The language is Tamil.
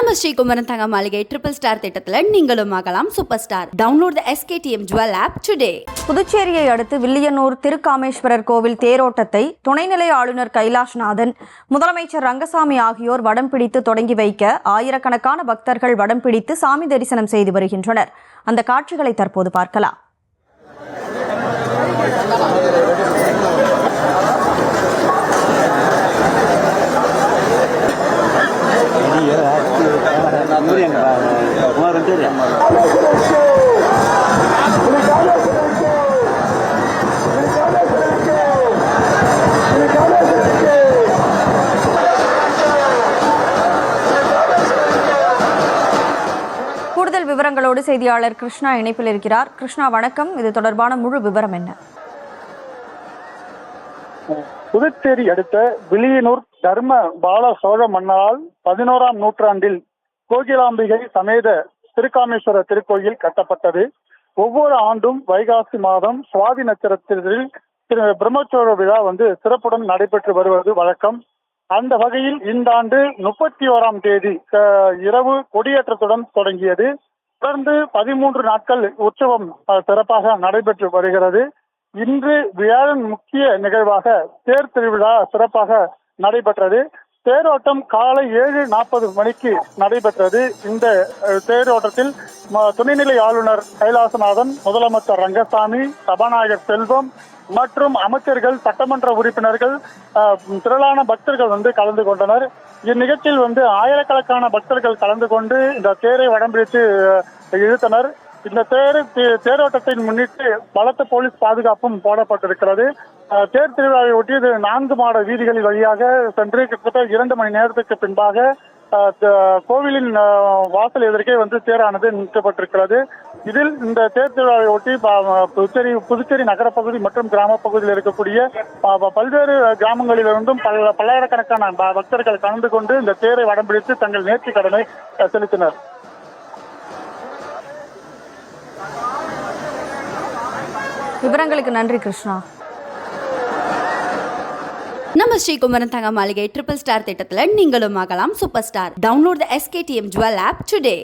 நம்ம ஸ்ரீகுமரன் தங்க மாளிகை ட்ரிபிள் ஸ்டார் திட்டத்தில் நீங்களும் ஆகலாம் super star. Download the SKTM Jewel app today. புதுச்சேரியை அடுத்து வில்லியனூர் திருக்காமேஸ்வரர் கோவில் தேரோட்டத்தை துணைநிலை ஆளுநர் கைலாஷ்நாதன், முதலமைச்சர் ரங்கசாமி ஆகியோர் வடம் பிடித்து தொடங்கி வைக்க ஆயிரக்கணக்கான பக்தர்கள் வடம் பிடித்து சாமி தரிசனம் செய்து வருகின்றனர். அந்த காட்சிகளை தற்போது பார்க்கலாம். கூடுதல் விவரங்களோடு செய்தியாளர் கிருஷ்ணா இணைப்பில் இருக்கிறார். கிருஷ்ணா, வணக்கம். இது தொடர்பான முழு விவரம் என்ன? புதுச்சேரி அடுத்த வில்லியனூர் தர்ம பால சோழ மன்னரால் 11ஆம் நூற்றாண்டில் கோகிலாம்பிகை சமேத திருக்காமேஸ்வரர் திருக்கோயில் கட்டப்பட்டது. ஒவ்வொரு ஆண்டும் வைகாசி மாதம் சுவாதி நட்சத்திரத்தில் பிரம்மோற்சவ விழா சிறப்புடன் நடைபெற்று வருவது வழக்கம். அந்த வகையில் இந்த ஆண்டு 31ஆம் தேதி இரவு கொடியேற்றத்துடன் தொடங்கியது. தொடர்ந்து 13 நாட்கள் உற்சவம் சிறப்பாக நடைபெற்று வருகிறது. இன்று வியாழன் முக்கிய நிகழ்வாக தேர் திருவிழா சிறப்பாக நடைபெற்றது. தேரோட்டம் காலை 7:40 மணிக்கு நடைபெற்றது. இந்த தேரோட்டத்தில் துணைநிலை ஆளுநர் கைலாசநாதன், முதலமைச்சர் ரங்கசாமி, சபாநாயகர் செல்வம் மற்றும் அமைச்சர்கள், சட்டமன்ற உறுப்பினர்கள், திரளான பக்தர்கள் கலந்து கொண்டனர். இந்நிகழ்ச்சியில் ஆயிரக்கணக்கான பக்தர்கள் கலந்து கொண்டு இந்த தேரை வடம் பிடித்து இழுத்தனர். இந்த தேரோட்டத்தை முன்னிட்டு பலத்த போலீஸ் பாதுகாப்பும் போடப்பட்டிருக்கிறது. தேர் திருவிழாவை ஒட்டி 4 மாட வீதிகளில் வழியாக சென்று கிட்டத்தட்ட 2 மணி நேரத்துக்கு பின்பாக கோவிலின் வாசல் எதிர்க்கே தேரானது நிறுத்தப்பட்டிருக்கிறது. இதில் இந்த தேர் திருவிழாவை ஒட்டி புதுச்சேரி நகரப்பகுதி மற்றும் கிராம பகுதியில் இருக்கக்கூடிய பல்வேறு கிராமங்களிலிருந்தும் பல்லாயிரக்கணக்கான பக்தர்கள் கலந்து கொண்டு இந்த தேரை வடம் பிடித்து தங்கள் நேர்த்தி கடனை செலுத்தினர். விவரங்களுக்கு நன்றி கிருஷ்ணா. நம்ம ஸ்ரீகுமரன் தங்க மாளிகை ட்ரிபிள் ஸ்டார் திட்டத்தில் நீங்களும் ஆகலாம் super star. Download the SKTM Jewel app today.